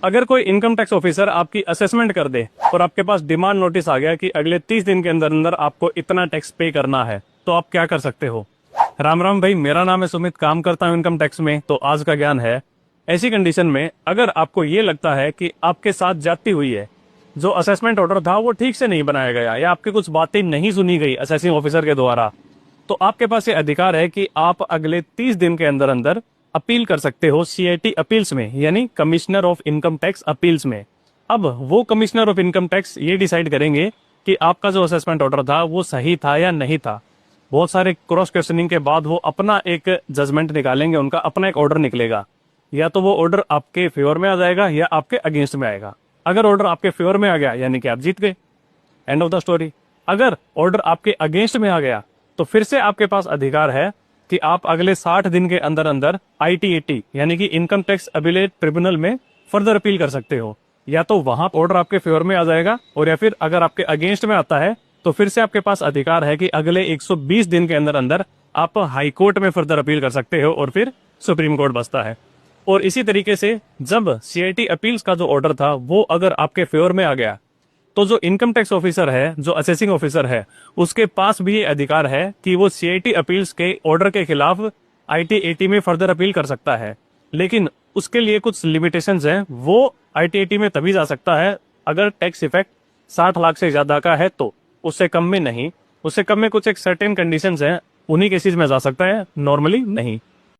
अगर कोई income tax officer आपकी असेसमेंट कर दे और आपके पास डिमांड नोटिस आ गया कि अगले 30 दिन के अंदर अंदर आपको इतना टैक्स पे करना है, तो आप क्या कर सकते हो? राम राम भाई, मेरा नाम है सुमित, काम करता हूँ इनकम टैक्स में। तो आज का ज्ञान है, ऐसी कंडीशन में अगर आपको ये लगता है कि आपके साथ जाती हुई है, जो असेसमेंट ऑर्डर था वो ठीक से नहीं बनाया गया या आपकी कुछ बातें नहीं सुनी गई असेसिंग ऑफिसर के द्वारा, तो आपके पास ये अधिकार है कि आप अगले 30 दिन के अंदर अंदर अपील कर सकते हो सीआईटी अपील्स में, यानी commissioner of income tax appeals में। अब वो कमिश्नर ऑफ इनकम टैक्स ये डिसाइड करेंगे कि आपका जो असेसमेंट ऑर्डर था वो सही था या नहीं था। बहुत सारे क्रॉस क्वेश्चनिंग के बाद वो अपना एक जजमेंट निकालेंगे, उनका अपना एक ऑर्डर निकलेगा। या तो वो ऑर्डर आपके फेवर में आ जाएगा या आपके अगेंस्ट में आएगा। अगर ऑर्डर आपके फेवर में आ गया यानी कि आप जीत गए, एंड ऑफ द स्टोरी। अगर ऑर्डर आपके अगेंस्ट में आ गया तो फिर से आपके पास अधिकार है कि आप अगले 60 दिन के अंदर अंदर आईटीएटी यानी कि इनकम टैक्स अपीलेट ट्रिब्यूनल में फर्दर अपील कर सकते हो। या तो वहां ऑर्डर आपके फेवर में आ जाएगा, और या फिर अगर आपके अगेंस्ट में आता है तो फिर से आपके पास अधिकार है कि अगले 120 दिन के अंदर अंदर आप हाई कोर्ट में फर्दर अपील कर सकते हो, और फिर सुप्रीम कोर्ट बसता है। और इसी तरीके से जब सीआईटी अपील्स का जो ऑर्डर था वो अगर आपके फेवर में आ गया, तो जो इनकम टैक्स ऑफिसर है, जो असेसिंग ऑफिसर है, उसके पास भी ये अधिकार है कि वो सीआईटी अपील्स के ऑर्डर के खिलाफ आईटीएटी में फर्दर अपील कर सकता है। लेकिन उसके लिए कुछ लिमिटेशंस हैं। वो आईटीएटी में तभी जा सकता है अगर टैक्स इफेक्ट 60 लाख से ज्यादा का है, तो उससे कम में नहीं। उससे कम में कुछ एक सर्टेन कंडीशंस हैं, उन्हीं केसेस में जा सकता है, नॉर्मली नहीं।